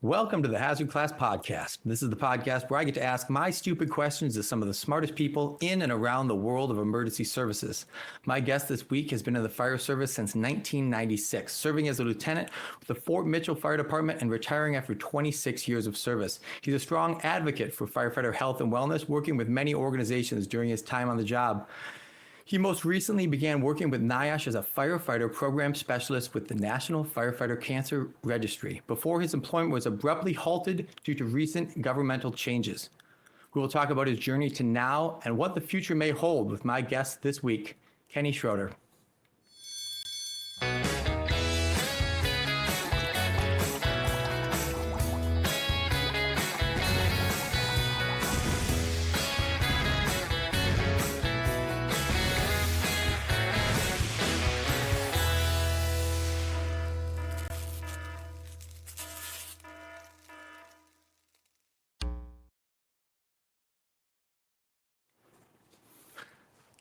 Welcome to the Hazard Class Podcast. This is the podcast where I get to ask my stupid questions to some of the smartest people in and around the world of emergency services. My guest this week has been in the fire service since 1996, serving as a lieutenant with the Fort Mitchell Fire Department and retiring after 26 years of service. He's a strong advocate for firefighter health and wellness, working with many organizations during his time on the job. He most recently began working with NIOSH as a firefighter program specialist with the National Firefighter Cancer Registry before his employment was abruptly halted due to recent governmental changes. We will talk about his journey to now and what the future may hold with my guest this week, Kenny Schroeder.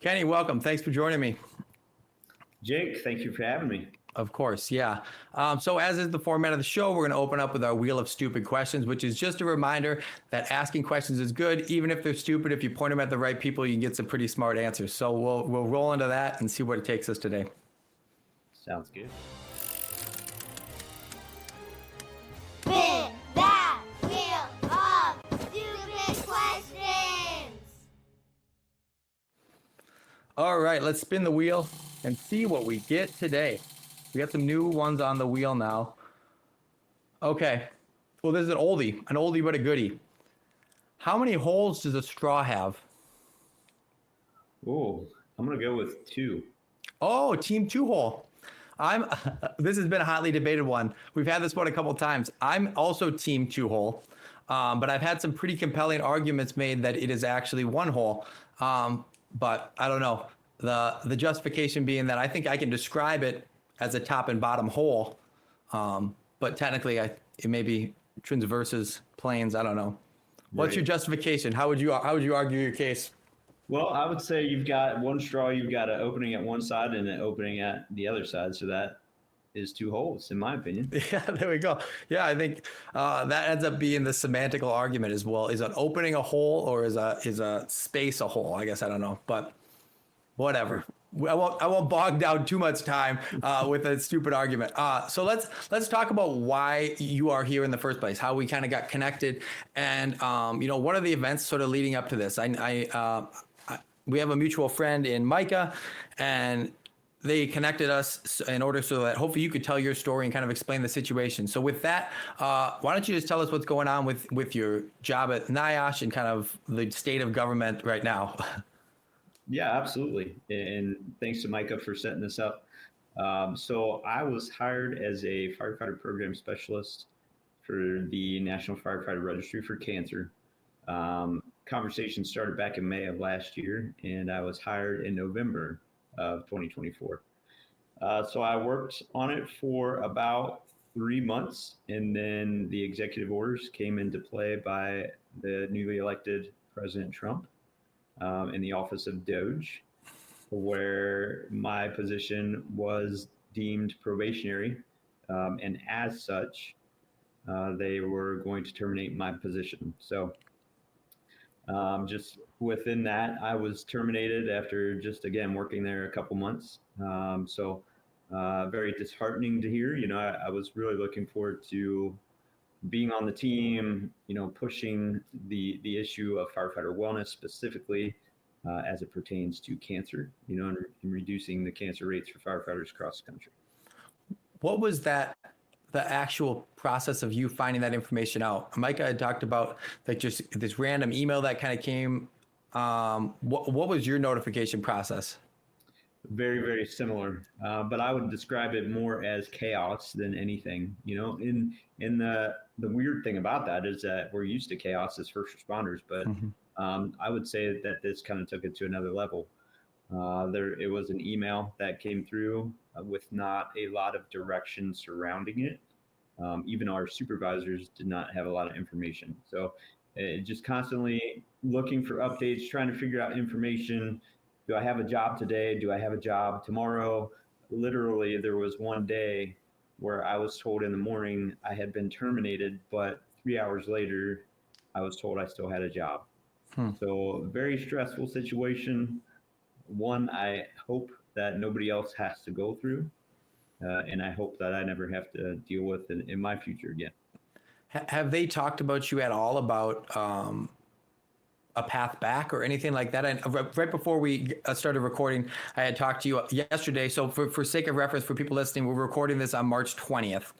Kenny, welcome. Thanks for joining me. Jake, thank you for having me. Of course, yeah. So as is the format of the show, we're going to open up with our Wheel of Stupid Questions, which is just a reminder that asking questions is good, even if they're stupid. If you point them at the right people, you can get some pretty smart answers. So we'll roll into that and see what it takes us today. Sounds good. Spin that wheel of stupid questions. All right, let's spin the wheel and see what we get today. We got some new ones on the wheel now. Okay. Well, this is an oldie but a goodie. How many holes does a straw have? Oh, I'm going to go with 2. Oh, team 2-hole. This has been a hotly debated one. We've had this one a couple of times. I'm also team 2-hole, but I've had some pretty compelling arguments made that it is actually 1-hole. But I don't know. The justification being that I think I can describe it as a top and bottom hole, but technically it may be transverses, planes. I don't know. What's your justification? How would you argue your case? Well, I would say you've got one straw, you've got an opening at one side and an opening at the other side. So that is 2 holes, in my opinion. Yeah, there we go. Yeah, I think that ends up being the semantical argument as well. Is an opening a hole or is a space a hole? I guess I don't know, but whatever. I won't bog down too much time with a stupid argument. So let's talk about why you are here in the first place, how we kind of got connected, and what are the events sort of leading up to this? We have a mutual friend in Micah, and they connected us in order so that hopefully you could tell your story and kind of explain the situation. So with that, why don't you just tell us what's going on with your job at NIOSH and kind of the state of government right now? Yeah, absolutely. And thanks to Micah for setting this up. So I was hired as a firefighter program specialist for the National Firefighter Registry for cancer. Conversation started back in May of last year, and I was hired in November of 2024. So I worked on it for about 3 months, and then the executive orders came into play by the newly elected President Trump in the office of Doge, where my position was deemed probationary, and as such, they were going to terminate my position. So just within that, I was terminated after just, again, working there a couple months. So very disheartening to hear. I was really looking forward to being on the team, pushing the issue of firefighter wellness specifically as it pertains to cancer, and reducing the cancer rates for firefighters across the country. What was the actual process of you finding that information out? Micah had talked about like just this random email that kind of came. What was your notification process? Very, very similar, but I would describe it more as chaos than anything. In the weird thing about that is that we're used to chaos as first responders, but I would say that this kind of took it to another level. It was an email that came through with not a lot of direction surrounding it. Even our supervisors did not have a lot of information. So just constantly looking for updates, trying to figure out information. Do I have a job today? Do I have a job tomorrow? Literally, there was one day where I was told in the morning I had been terminated, but 3 hours later, I was told I still had a job. So very stressful situation. One, I hope that nobody else has to go through, and I hope that I never have to deal with it in my future again. Have they talked about you at all about a path back or anything like that? And right before we started recording, I had talked to you yesterday. So for sake of reference for people listening, we're recording this on March 20th.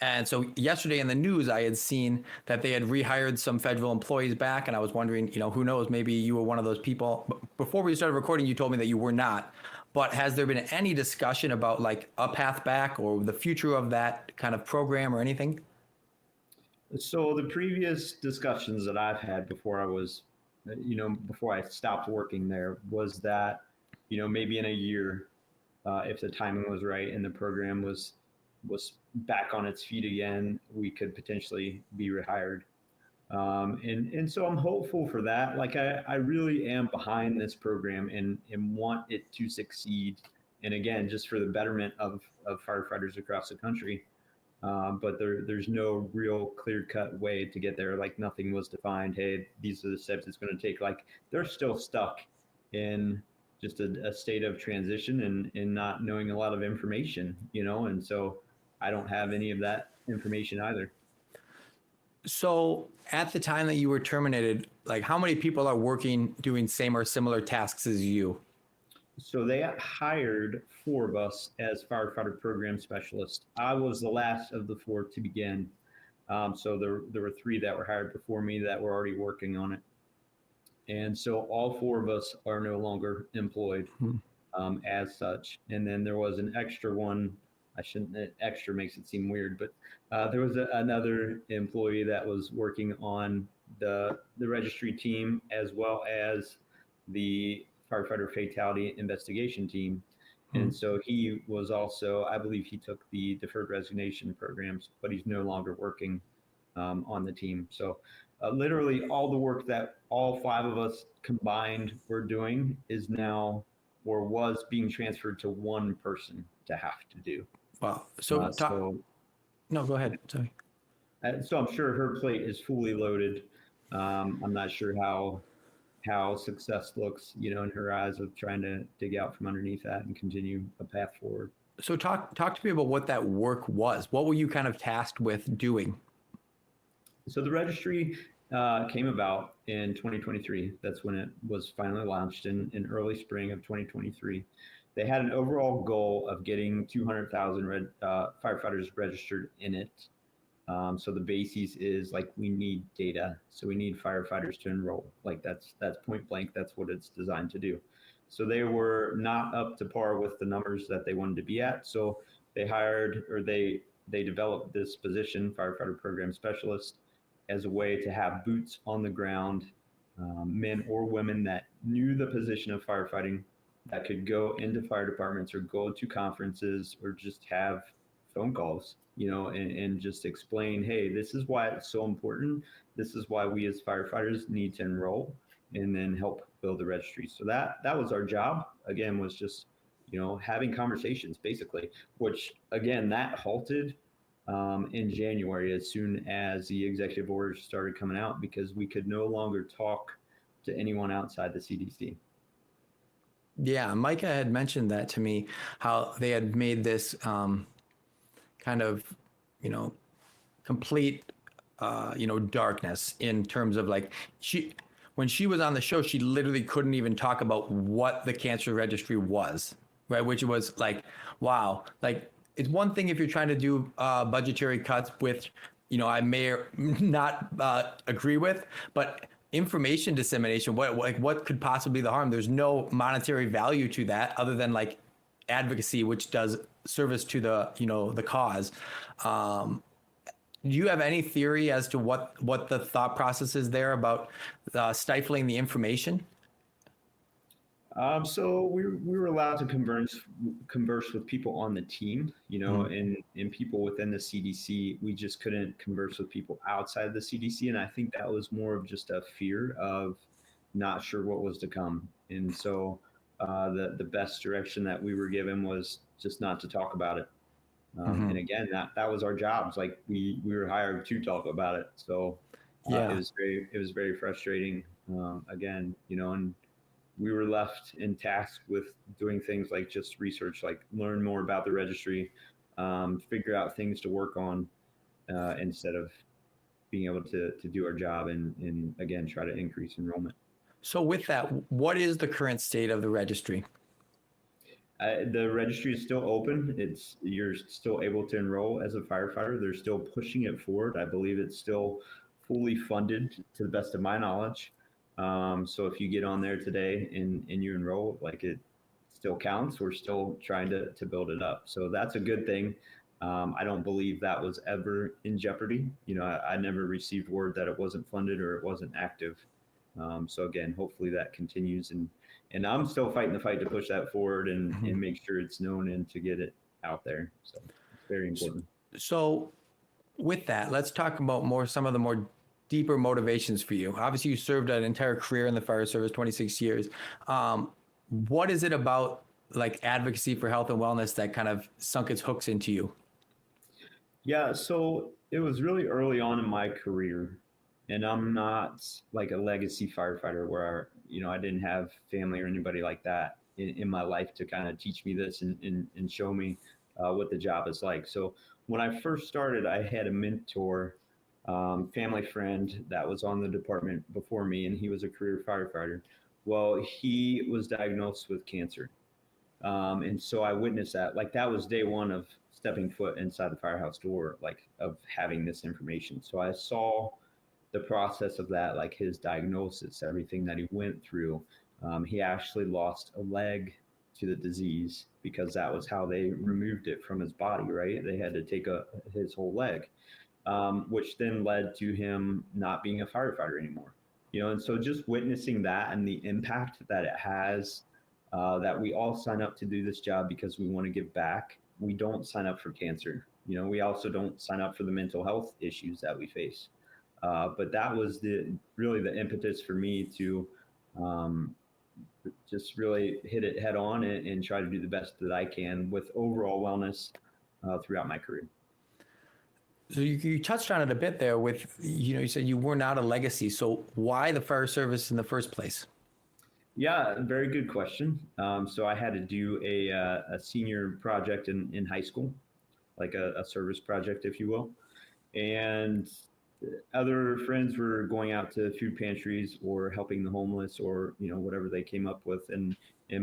And so yesterday in the news, I had seen that they had rehired some federal employees back. And I was wondering, who knows, maybe you were one of those people. Before we started recording, you told me that you were not. But has there been any discussion about like a path back or the future of that kind of program or anything? So the previous discussions that I've had before I was, before I stopped working there was that, maybe in a year, if the timing was right and the program was back on its feet again, we could potentially be rehired. And so I'm hopeful for that. Like I really am behind this program and want it to succeed. And again, just for the betterment of firefighters across the country. But there's no real clear-cut way to get there. Like nothing was defined. Hey, these are the steps it's going to take. Like they're still stuck in just a state of transition and not knowing a lot of information, and so I don't have any of that information either. So at the time that you were terminated, like how many people are working doing same or similar tasks as you? So they hired 4 of us as firefighter program specialists. I was the last of the 4 to begin. So there were 3 that were hired before me that were already working on it. And so all 4 of us are no longer employed as such. And then there was an extra one. Extra makes it seem weird, but there was another employee that was working on the registry team as well as the firefighter fatality investigation team. And so he was also, I believe he took the deferred resignation programs, but he's no longer working on the team. So literally all the work that all 5 of us combined were doing is now or was being transferred to one person to have to do. Wow. So no, go ahead. Sorry. So I'm sure her plate is fully loaded. I'm not sure how success looks, in her eyes of trying to dig out from underneath that and continue a path forward. So talk to me about what that work was. What were you kind of tasked with doing? So the registry came about in 2023. That's when it was finally launched in early spring of 2023. They had an overall goal of getting 200,000 firefighters registered in it. So the basis is like we need data, so we need firefighters to enroll. Like that's point blank. That's what it's designed to do. So they were not up to par with the numbers that they wanted to be at. So they hired or they developed this position, firefighter program specialist, as a way to have boots on the ground, men or women that knew the position of firefighting, that could go into fire departments or go to conferences or just have phone calls, and just explain, hey, this is why it's so important. This is why we as firefighters need to enroll and then help build the registry. So that was our job, again, was just, having conversations basically, which again, that halted in January as soon as the executive orders started coming out because we could no longer talk to anyone outside the CDC. Yeah, Micah had mentioned that to me, how they had made this kind of, complete, darkness in terms of like when she was on the show, she literally couldn't even talk about what the cancer registry was, right? Which was like, wow, like it's one thing if you're trying to do budgetary cuts, which, I may or not agree with, but information dissemination, what could possibly be the harm? There's no monetary value to that other than like advocacy, which does service to the, the cause. Do you have any theory as to what the thought process is there about stifling the information? So we were allowed to converse with people on the team, and people within the CDC. We just couldn't converse with people outside the CDC. And I think that was more of just a fear of not sure what was to come. And so the best direction that we were given was just not to talk about it. And again, that was our jobs. Like we were hired to talk about it. So Yeah. it was very frustrating. Again, and we were left in task with doing things like just research, like learn more about the registry, figure out things to work on, instead of being able to do our job and again, try to increase enrollment. So with that, what is the current state of the registry? The registry is still open. You're still able to enroll as a firefighter. They're still pushing it forward. I believe it's still fully funded to the best of my knowledge. So if you get on there today and you enroll, like it still counts. We're still trying to build it up. So that's a good thing. I don't believe that was ever in jeopardy. I never received word that it wasn't funded or it wasn't active. So again, hopefully that continues, and I'm still fighting the fight to push that forward and make sure it's known and to get it out there. So it's very important. So with that, let's talk about some of the more deeper motivations for you. Obviously, you served an entire career in the fire service, 26 years. What is it about like advocacy for health and wellness that kind of sunk its hooks into you? Yeah, so it was really early on in my career, and I'm not like a legacy firefighter where I didn't have family or anybody like that in my life to kind of teach me this and show me what the job is like. So when I first started, I had a mentor, family friend that was on the department before me, and he was a career firefighter. Well, he was diagnosed with cancer. And so I witnessed that. Like that was day one of stepping foot inside the firehouse door, like of having this information. So I saw the process of that, like his diagnosis, everything that he went through. He actually lost a leg to the disease because that was how they removed it from his body, right? They had to take his whole leg, which then led to him not being a firefighter anymore. And so just witnessing that and the impact that it has, that we all sign up to do this job because we want to give back. We don't sign up for cancer. We also don't sign up for the mental health issues that we face. But that was really the impetus for me to just really hit it head on and try to do the best that I can with overall wellness throughout my career. So you touched on it a bit there with, you said you were not a legacy. So why the fire service in the first place? Yeah, very good question. So I had to do a senior project in high school, like a service project, if you will. And other friends were going out to food pantries or helping the homeless or, whatever they came up with. And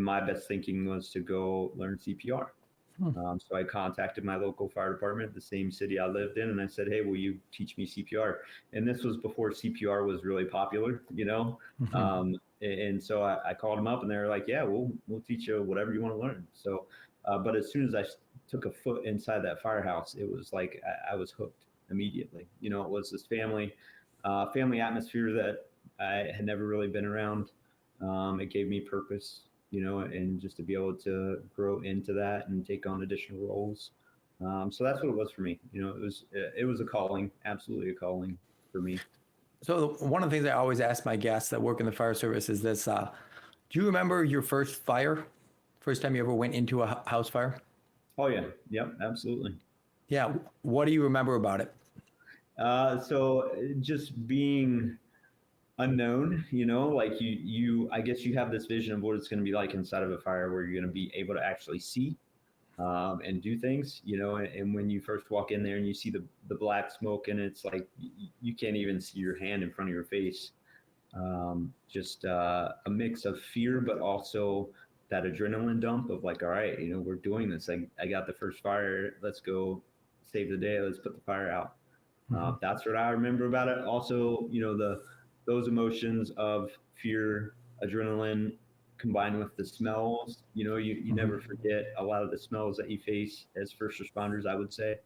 my best thinking was to go learn CPR. So I contacted my local fire department, the same city I lived in, and I said, "Hey, will you teach me CPR?" And this was before CPR was really popular, and so I called them up, and they were like, "Yeah, we'll teach you whatever you want to learn." So, but as soon as I took a foot inside that firehouse, it was like I was hooked immediately. It was this family atmosphere that I had never really been around. It gave me purpose, and just to be able to grow into that and take on additional roles. So that's what it was for me. It was a calling, absolutely a calling for me. So one of the things I always ask my guests that work in the fire service is this, do you remember your first fire? First time you ever went into a house fire? Oh yeah. Yep. Absolutely. Yeah. What do you remember about it? So just being unknown, like I guess you have this vision of what it's going to be like inside of a fire where you're going to be able to actually see and do things, and when you first walk in there and you see the black smoke and it's like you can't even see your hand in front of your face. Just a mix of fear, but also that adrenaline dump of like, all right, we're doing this. I got the first fire. Let's go save the day. Let's put the fire out. That's what I remember about it. Also, those emotions of fear, adrenaline, combined with the smells. You never forget a lot of the smells that you face as first responders, I would say.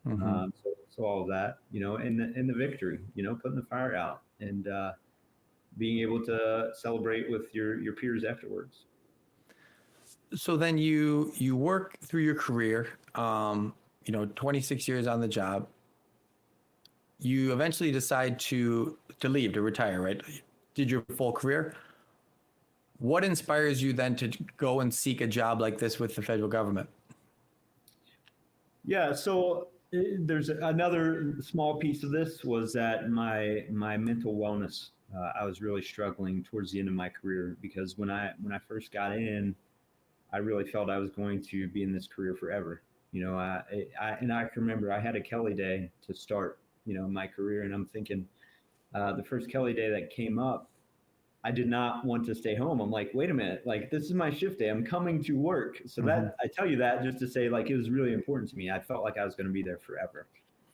So all of that, and the victory, putting the fire out and being able to celebrate with your peers afterwards. So then you work through your career, 26 years on the job. You eventually decide to leave, to retire, right? Did your full career. What inspires you then to go and seek a job like this with the federal government? Yeah, so there's another small piece of this was that my mental wellness. I was really struggling towards the end of my career because when I first got in, I really felt I was going to be in this career forever. I can remember I had a Kelly day to start, my career, and I'm thinking the first Kelly day that came up, I did not want to stay home. I'm like, wait a minute, like this is my shift day. I'm coming to work. So that I tell you that just to say, like, it was really important to me. I felt like I was going to be there forever.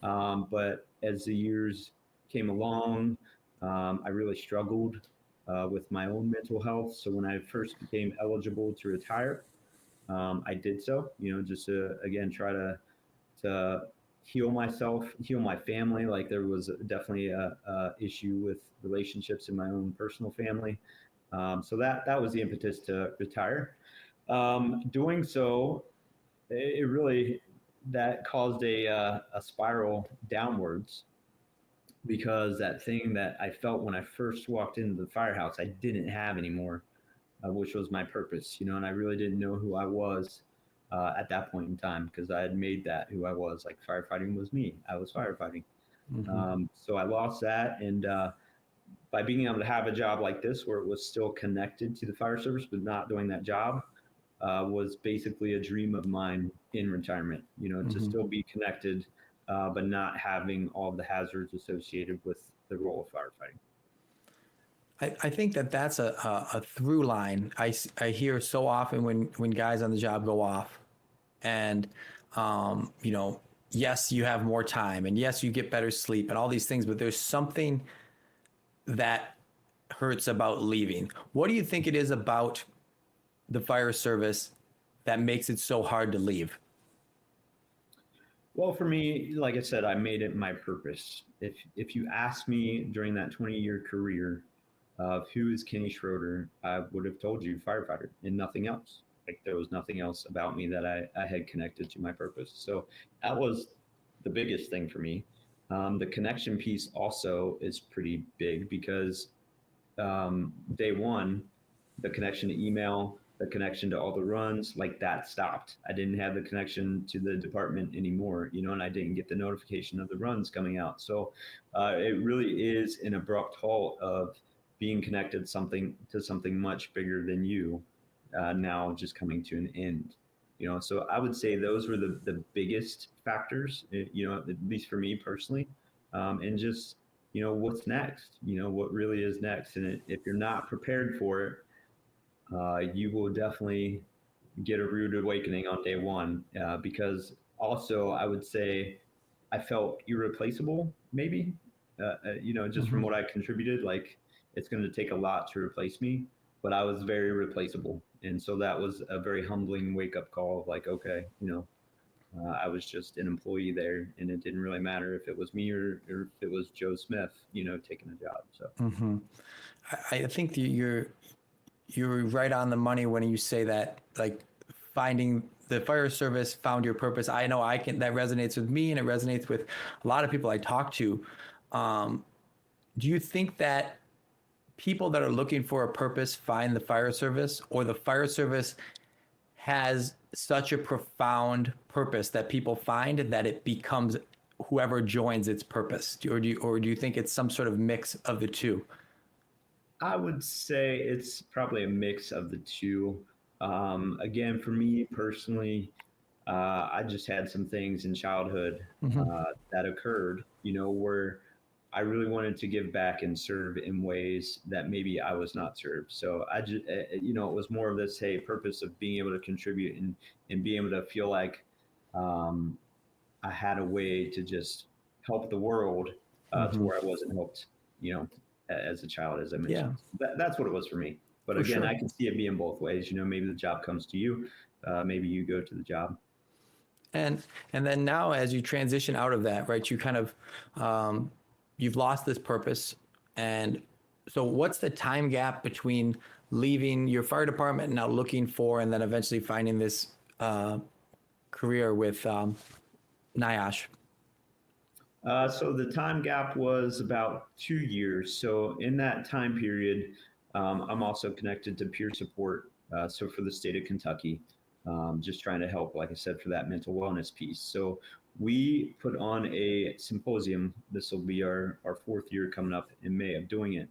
But as the years came along, I really struggled with my own mental health. So when I first became eligible to retire, I did so. Just to again try to heal myself, heal my family. Like there was definitely a issue with relationships in my own personal family. So that was the impetus to retire. Doing so, it really that caused a spiral downwards because that thing that I felt when I first walked into the firehouse, I didn't have anymore, which was my purpose, and I really didn't know who I was at that point in time because I had made that who I was. Like firefighting was me. I was firefighting. So I lost that, and by being able to have a job like this, where it was still connected to the fire service but not doing that job, was basically a dream of mine in retirement. To still be connected, but not having all the hazards associated with the role of firefighting. I think that that's a through line. I hear so often when guys on the job go off and, yes, you have more time and yes, you get better sleep and all these things, but there's something that hurts about leaving. What do you think it is about the fire service that makes it so hard to leave? Well, for me, like I said, I made it my purpose. If you asked me during that 20-year career of who is Kenny Schroeder, I would have told you firefighter and nothing else. Like there was nothing else about me that I had connected to my purpose. So that was the biggest thing for me. The connection piece also is pretty big because day one, the connection to email, the connection to all the runs, like that stopped. I didn't have the connection to the department anymore, and I didn't get the notification of the runs coming out. So it really is an abrupt halt of being connected to something much bigger than you, now just coming to an end. So I would say those were the biggest factors, at least for me personally, and just what's next, what really is next. And if you're not prepared for it, you will definitely get a rude awakening on day one, because also I would say I felt irreplaceable, maybe, just from what I contributed. Like it's going to take a lot to replace me, but I was very replaceable. And so that was a very humbling wake up call of like, okay, I was just an employee there, and it didn't really matter if it was me or if it was Joe Smith, taking a job. So I think that you're right on the money when you say that, like finding the fire service found your purpose. I know that resonates with me and it resonates with a lot of people I talk to. Do you think that people that are looking for a purpose find the fire service, or the fire service has such a profound purpose that people find that it becomes whoever joins its purpose? Or do you think it's some sort of mix of the two? I would say it's probably a mix of the two. Again, for me personally, I just had some things in childhood that occurred, where I really wanted to give back and serve in ways that maybe I was not served. So I just, it was more of this, hey, purpose of being able to contribute and being able to feel like I had a way to just help the world to where I wasn't helped, as a child, as I mentioned. That's what it was for me. But For again, sure. I can see it being both ways. Maybe the job comes to you, maybe you go to the job. And then now, as you transition out of that, right, you kind of you've lost this purpose. And so what's the time gap between leaving your fire department and now looking for, and then eventually finding this career with NIOSH? So the time gap was about 2 years. So in that time period, I'm also connected to peer support. So for the state of Kentucky, just trying to help, like I said, for that mental wellness piece. So we put on a symposium. This will be our 4th year coming up in May of doing it.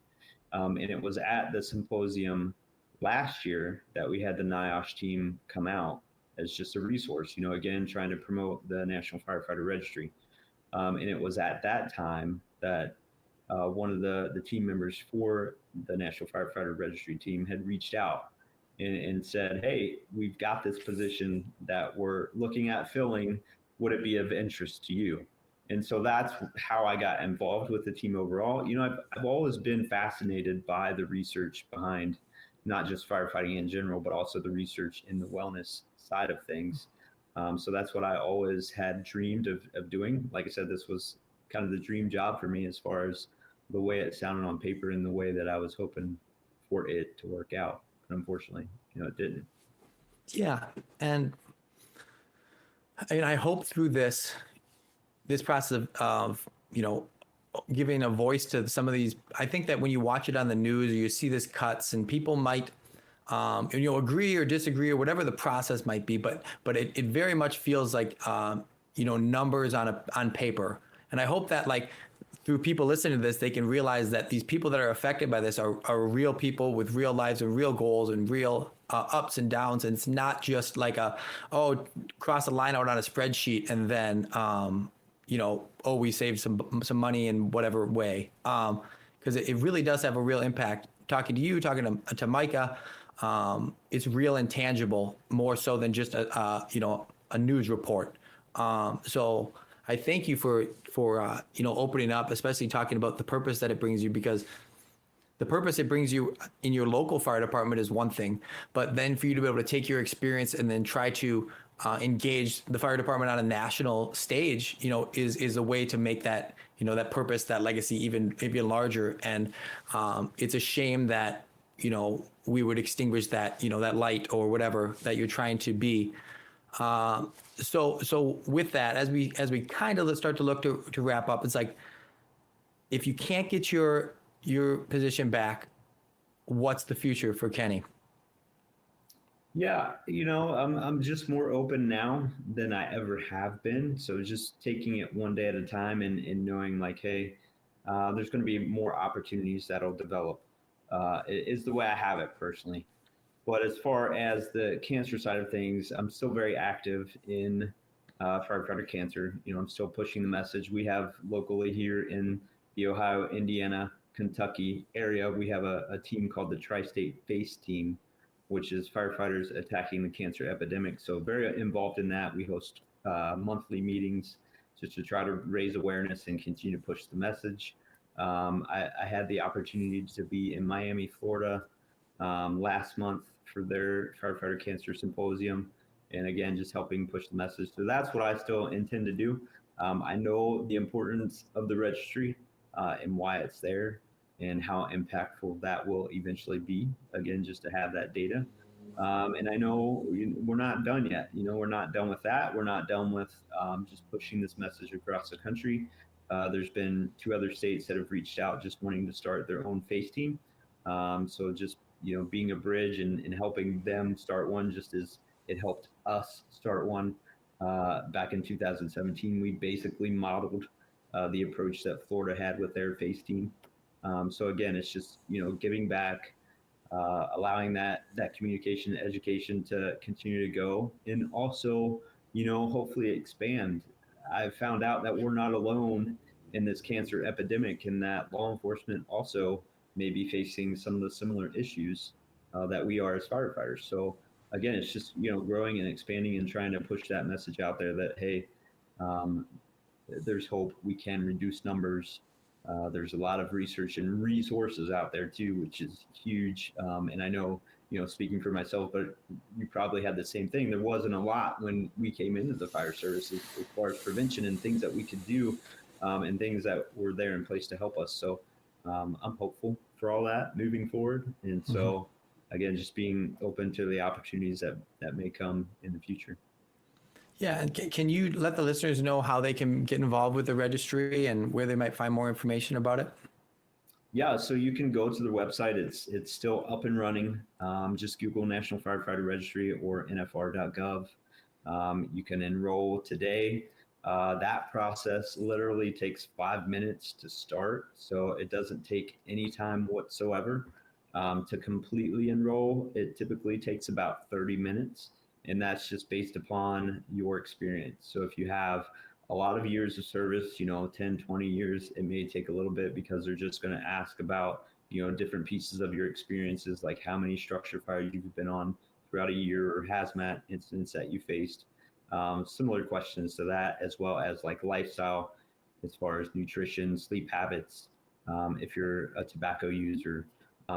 And it was at the symposium last year that we had the NIOSH team come out as just a resource, again, trying to promote the National Firefighter Registry. And it was at that time that one of the team members for the National Firefighter Registry team had reached out and said, hey, we've got this position that we're looking at filling. Would it be of interest to you? And so that's how I got involved with the team overall. I've always been fascinated by the research behind not just firefighting in general, but also the research in the wellness side of things. So that's what I always had dreamed of doing. Like I said, this was kind of the dream job for me as far as the way it sounded on paper and the way that I was hoping for it to work out. But unfortunately, it didn't. Yeah. And I hope through this process of giving a voice to some of these, I think that when you watch it on the news or you see this cuts and people might, agree or disagree or whatever the process might be, but it very much feels like, numbers on paper. And I hope that through people listening to this, they can realize that these people that are affected by this are real people with real lives and real goals and real ups and downs. And it's not just like cross a line out on a spreadsheet and then, we saved some money in whatever way. Because it really does have a real impact. Talking to you, talking to Micah, it's real and tangible, more so than just a news report. So I thank you for opening up, especially talking about the purpose that it brings you, because the purpose it brings you in your local fire department is one thing, but then for you to be able to take your experience and then try to engage the fire department on a national stage, is a way to make that, that purpose, that legacy even larger. And it's a shame that, we would extinguish that, that light or whatever that you're trying to be. So with that, as we kind of start to look to wrap up, it's like, if you can't get your position back, what's the future for Kenny? Yeah, I'm just more open now than I ever have been. So just taking it one day at a time and knowing hey, there's going to be more opportunities that'll develop. Is the way I have it personally. But as far as the cancer side of things, I'm still very active in firefighter cancer. I'm still pushing the message. We have locally here in the Ohio, Indiana, Kentucky area, we have a team called the Tri-State FACE team, which is firefighters attacking the cancer epidemic. So very involved in that. We host monthly meetings just to try to raise awareness and continue to push the message. I had the opportunity to be in Miami, Florida last month for their firefighter cancer symposium. And again, just helping push the message. So that's what I still intend to do. I know the importance of the registry and why it's there and how impactful that will eventually be. Again, just to have that data. And I know we're not done yet. We're not done with that. We're not done with just pushing this message across the country. There's been 2 other states that have reached out just wanting to start their own FACE team. So just, being a bridge and helping them start one, just as it helped us start one back in 2017. We basically modeled the approach that Florida had with their FACE team. So again, it's just, giving back, allowing that communication, education to continue to go, and also, hopefully expand. I've found out that we're not alone in this cancer epidemic, and that law enforcement also may be facing some of the similar issues that we are as firefighters. So again, it's just, growing and expanding and trying to push that message out there that, hey, there's hope. We can reduce numbers. There's a lot of research and resources out there too, which is huge. And I know, speaking for myself, but you probably had the same thing. There wasn't a lot when we came into the fire service as far as prevention and things that we could do, and things that were there in place to help us. So I'm hopeful for all that moving forward. And so, again, just being open to the opportunities that may come in the future. Yeah, and can you let the listeners know how they can get involved with the registry and where they might find more information about it? Yeah, so you can go to the website. It's still up and running. Just Google National Firefighter Registry or nfr.gov. You can enroll today. That process literally takes 5 minutes to start, so it doesn't take any time whatsoever. To completely enroll, it typically takes about 30 minutes, and that's just based upon your experience. So if you have a lot of years of service, 10, 20 years, it may take a little bit because they're just going to ask about, different pieces of your experiences, like how many structure fires you've been on throughout a year or hazmat incidents that you faced. Similar questions to that, as well as like lifestyle, as far as nutrition, sleep habits, if you're a tobacco user.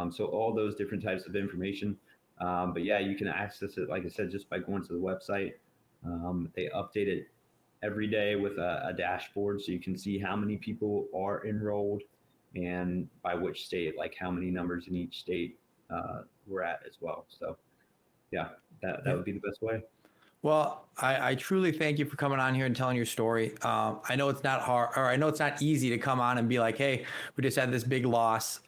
So all those different types of information. But yeah, you can access it, like I said, just by going to the website. They update it every day with a dashboard, so you can see how many people are enrolled and by which state, like how many numbers in each state we're at as well. So yeah, that would be the best way. Well, I truly thank you for coming on here and telling your story. I know it's not hard, or I know it's not easy to come on and be like, hey, we just had this big loss.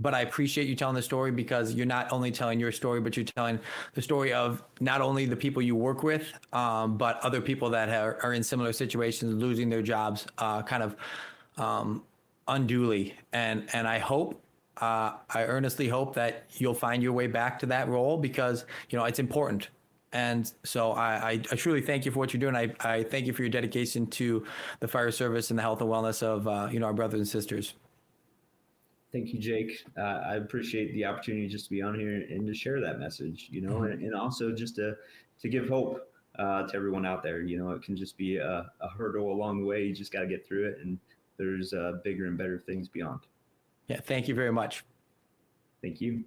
But I appreciate you telling the story, because you're not only telling your story, but you're telling the story of not only the people you work with, but other people that are in similar situations, losing their jobs kind of unduly. And I hope, I earnestly hope that you'll find your way back to that role, because, it's important. And so I truly thank you for what you're doing. I thank you for your dedication to the fire service and the health and wellness of, our brothers and sisters. Thank you, Jake. I appreciate the opportunity just to be on here and to share that message, and also just to give hope to everyone out there. It can just be a hurdle along the way. You just got to get through it, and there's bigger and better things beyond. Yeah, thank you very much. Thank you.